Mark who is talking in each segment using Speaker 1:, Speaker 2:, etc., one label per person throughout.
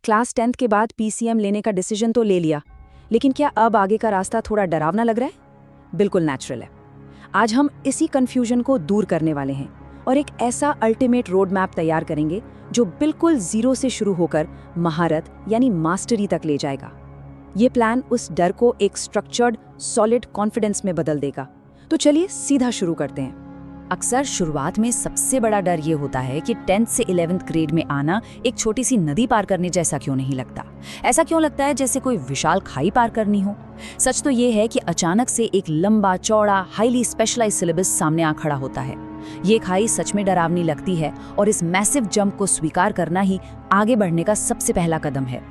Speaker 1: Class 10th के बाद PCM लेने का डिसीजन तो ले लिया, लेकिन क्या अब आगे का रास्ता थोड़ा डरावना लग रहा है? बिल्कुल नेचुरल है। आज हम इसी कंफ्यूजन को दूर करने वाले हैं और एक ऐसा अल्टीमेट रोड मैप तैयार करेंगे जो बिल्कुल जीरो से शुरू होकर महारत यानी मास्टरी तक ले जाएगा। ये प्लान उस डर को एक स्ट्रक्चर्ड, सॉलिड कॉन्फिडेंस में बदल देगा। तो चलिए सीधा शुरू करते हैं।
Speaker 2: अक्सर शुरुआत में सबसे बड़ा डर ये होता है कि 10th से 11th ग्रेड में आना एक छोटी सी नदी पार करने जैसा क्यों नहीं लगता। ऐसा क्यों लगता है जैसे कोई विशाल खाई पार करनी हो। सच तो ये है कि अचानक से एक लंबा चौड़ा हाईली स्पेशलाइज्ड सिलेबस सामने आ खड़ा होता है। ये खाई सच में डरावनी लगती है और इस मैसिव जंप को स्वीकार करना ही आगे बढ़ने का सबसे पहला कदम है।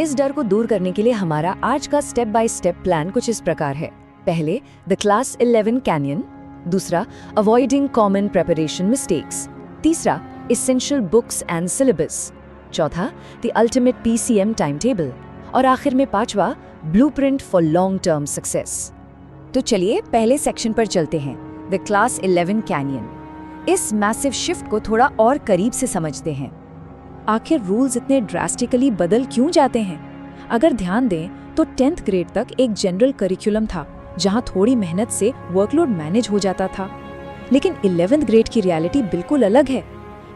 Speaker 3: इस डर को दूर करने के लिए हमारा आज का स्टेप बाय स्टेप प्लान कुछ इस प्रकार है। पहले द क्लास 11 कैनियन, दूसरा अवॉइडिंग कॉमन प्रेपरेशन मिस्टेक्स, तीसरा एसेंशियल बुक्स एंड सिलेबस, चौथा the ultimate PCM time table और आखिर में पांचवा blueprint for long term success.
Speaker 1: तो चलिए पहले सेक्शन पर चलते हैं, द क्लास 11 कैनियन। इस मैसिव शिफ्ट को थोड़ा और करीब से समझते हैं। आखिर रूल्स इतने ड्रास्टिकली बदल क्यों जाते हैं? अगर ध्यान दें तो 10th ग्रेड तक एक जनरल करिकुलम था जहां थोड़ी मेहनत से वर्कलोड मैनेज हो जाता था, लेकिन 11th ग्रेड की रियलिटी बिल्कुल अलग है।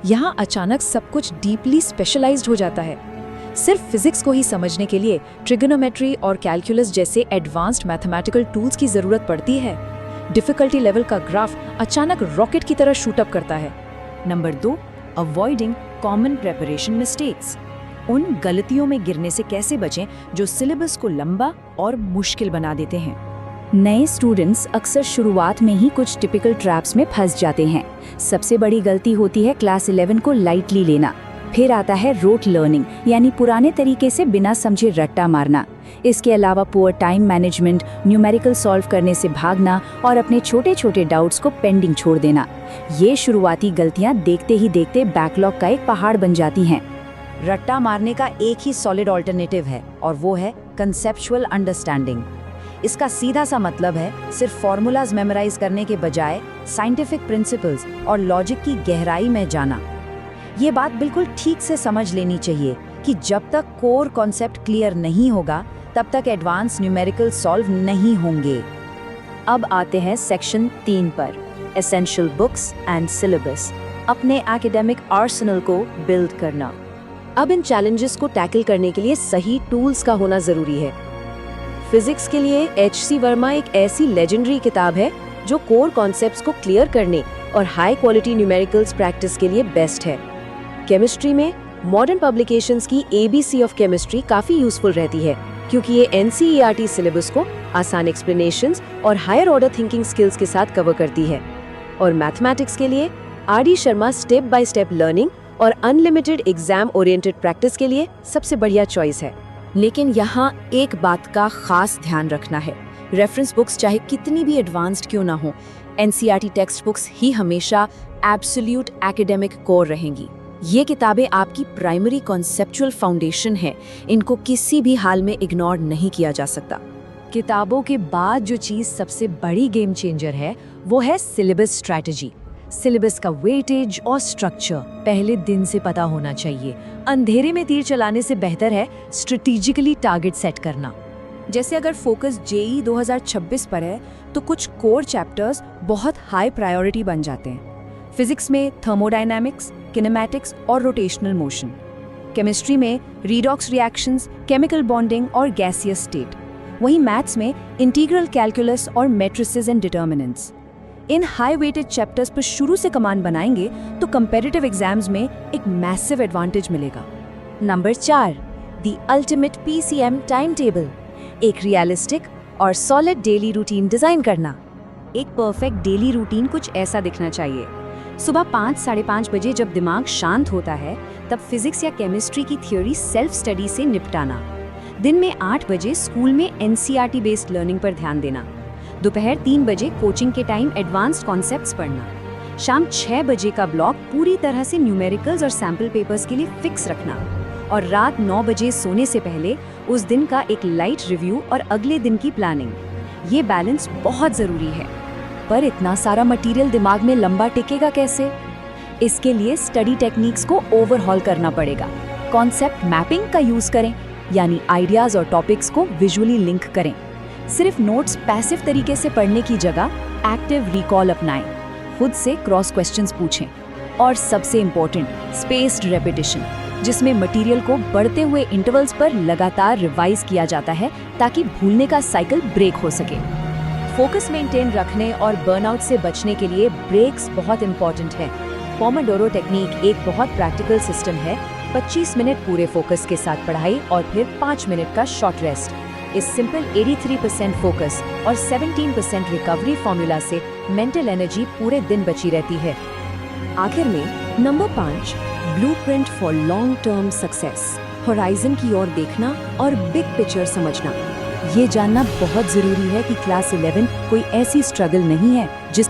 Speaker 1: यहाँ अचानक सब कुछ डीपली स्पेशलाइज्ड हो जाता है। सिर्फ फिजिक्स को ही समझने के लिए ट्रिगोनोमेट्री और कैलकुलस जैसे एडवांस्ड मैथमेटिकल टूल्स की जरूरत पड़ती है। डिफिकल्टी लेवल का ग्राफ अचानक रॉकेट की तरह शूट अप करता है।
Speaker 2: Number 2, avoiding common preparation mistakes. उन गलतियों में गिरने से कैसे बचें जो सिलेबस को लंबा और मुश्किल बना देते हैं।
Speaker 3: नए स्टूडेंट्स अक्सर शुरुआत में ही कुछ टिपिकल ट्रैप्स में फंस जाते हैं। सबसे बड़ी गलती होती है क्लास 11 को लाइटली लेना। फिर आता है रोट लर्निंग, यानी पुराने तरीके से बिना समझे रट्टा मारना। इसके अलावा poor time management, numerical solve करने से भागना और अपने छोटे छोटे डाउट्स को पेंडिंग छोड़ देना। ये शुरुआती गलतियां देखते ही देखते बैकलॉग का एक पहाड़ बन जाती हैं।
Speaker 2: रट्टा मारने का एक ही सॉलिड ऑल्टरनेटिव है और वो है कंसेप्चुअल अंडरस्टैंडिंग। इसका सीधा सा मतलब है सिर्फ फॉर्मूलाज मेमोराइज करने के बजाय साइंटिफिक प्रिंसिपल्स और लॉजिक की गहराई में जाना। ये बात बिल्कुल ठीक से समझ लेनी चाहिए कि जब तक कोर कॉन्सेप्ट क्लियर नहीं होगा तब तक एडवांस न्यूमेरिकल सॉल्व नहीं होंगे।
Speaker 3: अब आते हैं सेक्शन 3 पर, एसेंशियल बुक्स एंड सिलेबस, अपने एकेडमिक आर्सेनल को बिल्ड करना। अब इन चैलेंजेस को टैकल करने के लिए सही टूल्स का होना जरूरी है। फिजिक्स के लिए H.C. वर्मा एक ऐसी लेजेंडरी किताब है जो कोर कॉन्सेप्ट्स को क्लियर करने और हाई क्वालिटी न्यूमेरिकल्स प्रैक्टिस के लिए बेस्ट है। केमिस्ट्री में मॉडर्न पब्लिकेशंस की ABC ऑफ केमिस्ट्री काफी यूजफुल रहती है क्योंकि ये NCERT सिलेबस को आसान एक्सप्लेनेशंस और हायर ऑर्डर थिंकिंग स्किल्स के साथ कवर करती है। और मैथमेटिक्स के लिए R.D. Sharma step by step learning और अनलिमिटेड एग्जाम ओरिएंटेड प्रैक्टिस के लिए सबसे बढ़िया चॉइस है। लेकिन यहाँ एक बात का खास ध्यान रखना है, रेफरेंस बुक्स चाहे कितनी भी एडवांस्ड क्यों ना हो, NCERT टेक्स्ट बुक्स ही हमेशा एब्सोल्यूट एकेडमिक कोर रहेंगी। ये किताबें आपकी प्राइमरी कॉन्सेप्चुअल फाउंडेशन है, इनको किसी भी हाल में इग्नोर नहीं किया जा सकता। किताबों के बाद जो चीज़ सबसे बड़ी गेम चेंजर है वो है सिलेबस स्ट्रैटेजी। सिलेबस का वेटेज और स्ट्रक्चर पहले दिन से पता होना चाहिए। अंधेरे में तीर चलाने से बेहतर है स्ट्रेटेजिकली टारगेट सेट करना।
Speaker 1: जैसे अगर फोकस JEE 2026 पर है तो कुछ कोर चैप्टर्स बहुत हाई प्रायोरिटी बन जाते हैं। फिजिक्स में थर्मोडायनामिक्स, किनेमैटिक्स और रोटेशनल मोशन। केमिस्ट्री में रीडॉक्स रिएक्शंस, केमिकल बॉन्डिंग और गैसियस स्टेट। वहीं मैथ्स में इंटीग्रल कैलकुलस और मैट्रिसेस एंड डिटर्मिनेंट्स। इन हाई वेटेड चैप्टर्स पर शुरू से कमांड बनाएंगे तो कंपैरेटिव एग्जाम्स में एक मैसिव एडवांटेज मिलेगा।
Speaker 3: Number 4, the ultimate PCM time table, एक रियलिस्टिक और सॉलिड डेली रूटीन डिजाइन करना।
Speaker 1: एक परफेक्ट डेली रूटीन कुछ ऐसा दिखना चाहिए। सुबह 5-साढ़े 5 बजे जब दिमाग शांत होता है तब फिजिक्स या केमिस्ट्री की थ्योरी सेल्फ स्टडी से निपटाना। दिन में 8 बजे स्कूल में NCERT बेस्ड लर्निंग पर ध्यान देना। दोपहर 3 बजे कोचिंग के टाइम एडवांस्ड कॉन्सेप्ट्स पढ़ना। शाम 6 बजे का ब्लॉक पूरी तरह से न्यूमेरिकल्स और सैंपल पेपर्स के लिए फिक्स रखना। और रात 9 बजे सोने से पहले उस दिन का एक लाइट रिव्यू और अगले दिन की प्लानिंग। ये बैलेंस बहुत ज़रूरी है।
Speaker 3: पर इतना सारा मटेरियल दिमाग में लंबा टिकेगा कैसे? इसके लिए स्टडी टेक्निक्स को ओवरहॉल करना पड़ेगा।
Speaker 2: कॉन्सेप्ट मैपिंग का यूज करें, यानी आइडियाज और टॉपिक्स को विजुअली लिंक करें। सिर्फ नोट्स पैसिव तरीके से पढ़ने की जगह एक्टिव रिकॉल अपनाएं, खुद से क्रॉस क्वेश्चंस पूछें और सबसे इम्पोर्टेंट स्पेस्ड रेपिटेशन, जिसमें मटेरियल को बढ़ते हुए इंटरवल्स पर लगातार रिवाइज किया जाता है ताकि भूलने का साइकिल ब्रेक हो सके। फोकस मेंटेन रखने और बर्नआउट से बचने के लिए ब्रेक्स बहुत इंपॉर्टेंट है। पोमोडोरो टेक्निक एक बहुत प्रैक्टिकल सिस्टम है। 25 मिनट पूरे फोकस के साथ पढ़ाई और फिर 5 मिनट का शॉर्ट रेस्ट। इस सिंपल 83% फोकस और 17% रिकवरी फॉर्मूला से मेंटल एनर्जी पूरे दिन बची रहती है।
Speaker 3: आखिर में number 5, blueprint for long term success. Horizon की ओर देखना और बिग पिक्चर समझना।
Speaker 2: ये जानना बहुत जरूरी है कि क्लास 11 कोई ऐसी स्ट्रगल नहीं है जिस